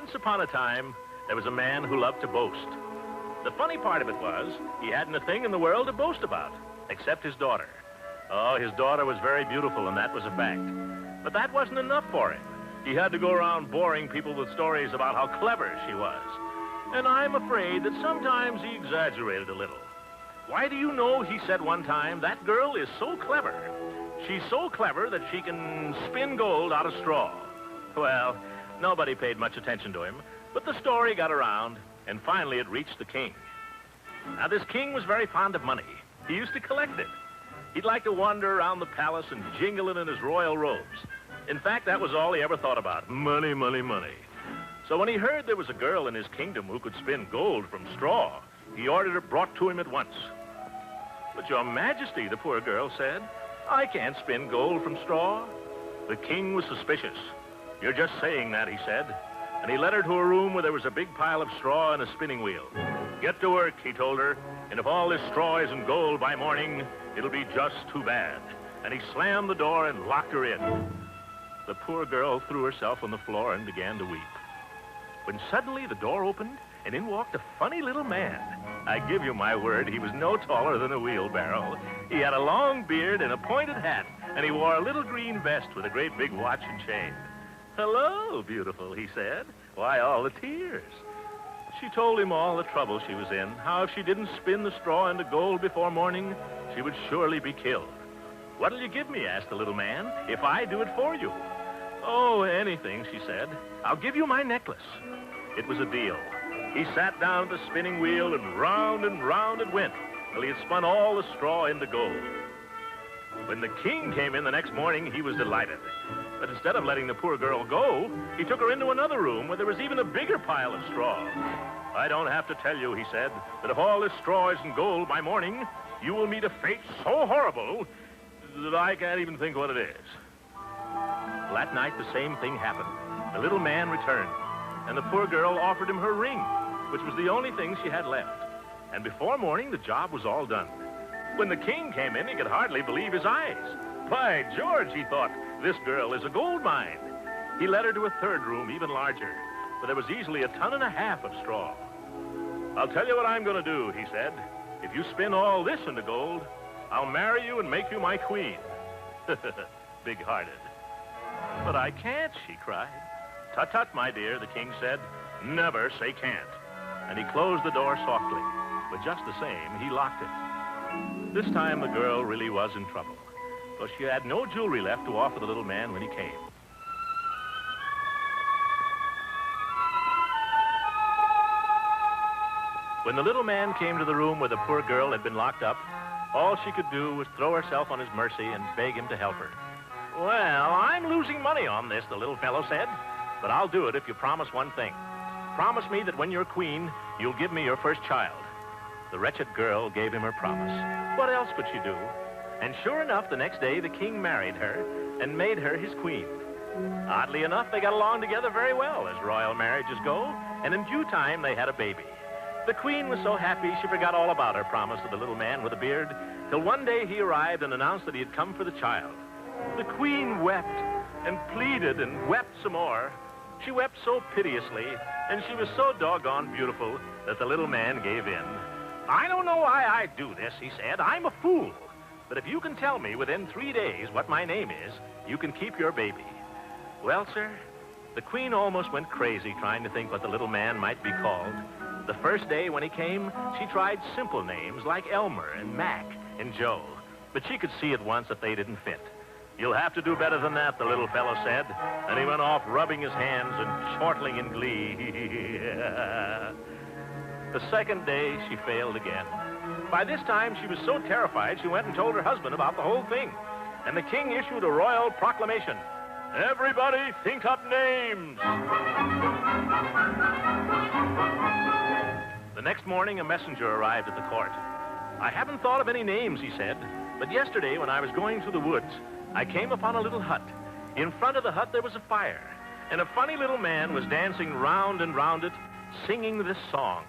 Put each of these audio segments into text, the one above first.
Once upon a time, there was a man who loved to boast. The funny part of it was, he hadn't a thing in the world to boast about, except his daughter. Oh, his daughter was very beautiful, and that was a fact. But that wasn't enough for him. He had to go around boring people with stories about how clever she was. And I'm afraid that sometimes he exaggerated a little. Why do you know, he said one time, that girl is so clever. She's so clever that she can spin gold out of straw. Well, nobody paid much attention to him, but the story got around, and finally it reached the king. Now, this king was very fond of money. He used to collect it. He'd like to wander around the palace and jingle it in his royal robes. In fact, that was all he ever thought about. Money, money, money. So when he heard there was a girl in his kingdom who could spin gold from straw, he ordered it brought to him at once. But your majesty, the poor girl said, I can't spin gold from straw. The king was suspicious. You're just saying that, he said. And he led her to a room where there was a big pile of straw and a spinning wheel. Get to work, he told her, and if all this straw isn't gold by morning, it'll be just too bad. And he slammed the door and locked her in. The poor girl threw herself on the floor and began to weep. When suddenly the door opened, and in walked a funny little man. I give you my word, he was no taller than a wheelbarrow. He had a long beard and a pointed hat, and he wore a little green vest with a great big watch and chain. Hello, beautiful, he said. Why all the tears? She told him all the trouble she was in, how if she didn't spin the straw into gold before morning, she would surely be killed. What'll you give me, asked the little man, if I do it for you? Oh, anything, she said. I'll give you my necklace. It was a deal. He sat down at the spinning wheel, and round it went, till he had spun all the straw into gold. When the king came in the next morning, he was delighted. But instead of letting the poor girl go, he took her into another room where there was even a bigger pile of straw. I don't have to tell you, he said, that if all this straw isn't gold by morning, you will meet a fate so horrible that I can't even think what it is. Well, that night, the same thing happened. The little man returned, and the poor girl offered him her ring, which was the only thing she had left. And before morning, the job was all done. When the king came in, he could hardly believe his eyes. By George, he thought, this girl is a gold mine. He led her to a third room, even larger, where there was easily 1.5 tons of straw. I'll tell you what I'm going to do, he said. If you spin all this into gold, I'll marry you and make you my queen. Big-hearted. But I can't, she cried. Tut-tut, my dear, the king said. Never say can't. And he closed the door softly, but just the same, he locked it. This time the girl really was in trouble, for she had no jewelry left to offer the little man when he came. When the little man came to the room where the poor girl had been locked up, all she could do was throw herself on his mercy and beg him to help her. Well, I'm losing money on this, the little fellow said, but I'll do it if you promise one thing. Promise me that when you're queen, you'll give me your first child. The wretched girl gave him her promise. What else could she do? And sure enough, the next day, the king married her and made her his queen. Oddly enough, they got along together very well, as royal marriages go, and in due time, they had a baby. The queen was so happy she forgot all about her promise to the little man with the beard, till one day he arrived and announced that he had come for the child. The queen wept and pleaded and wept some more. She wept so piteously, and she was so doggone beautiful that the little man gave in. I don't know why I do this, he said. I'm a fool. But if you can tell me within 3 days what my name is, you can keep your baby. Well, sir, the queen almost went crazy trying to think what the little man might be called. The first day when he came, she tried simple names like Elmer and Mac and Joe. But she could see at once that they didn't fit. You'll have to do better than that, the little fellow said. And he went off rubbing his hands and chortling in glee. The second day, she failed again. By this time, she was so terrified, she went and told her husband about the whole thing. And the king issued a royal proclamation. Everybody think up names. The next morning, a messenger arrived at the court. I haven't thought of any names, he said, but yesterday when I was going through the woods, I came upon a little hut. In front of the hut, there was a fire, and a funny little man was dancing round and round it, singing this song.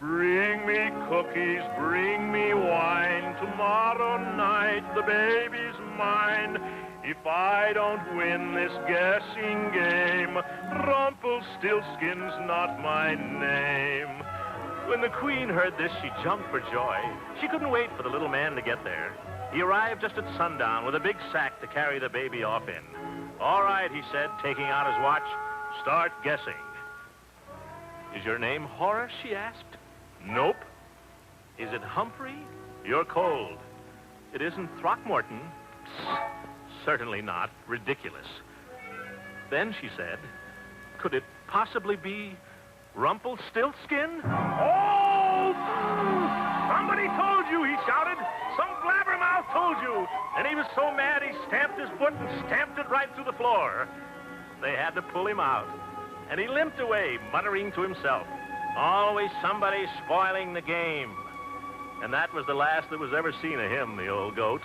Bring me cookies, bring me wine, tomorrow night the baby's mine. If I don't win this guessing game, Rumpelstiltskin's not my name. When the queen heard this, she jumped for joy. She couldn't wait for the little man to get there. He arrived just at sundown with a big sack to carry the baby off in. All right, he said, taking out his watch. Start guessing. Is your name Horace, she asked. Nope. Is it Humphrey? You're cold. It isn't Throckmorton. Psst. Certainly not. Ridiculous. Then she said, could it possibly be Rumpelstiltskin? Oh! Somebody told you, he shouted. Some blabbermouth told you. And he was so mad he stamped his foot and stamped it right through the floor. They had to pull him out. And he limped away, muttering to himself. Always somebody spoiling the game. And that was the last that was ever seen of him, the old goat.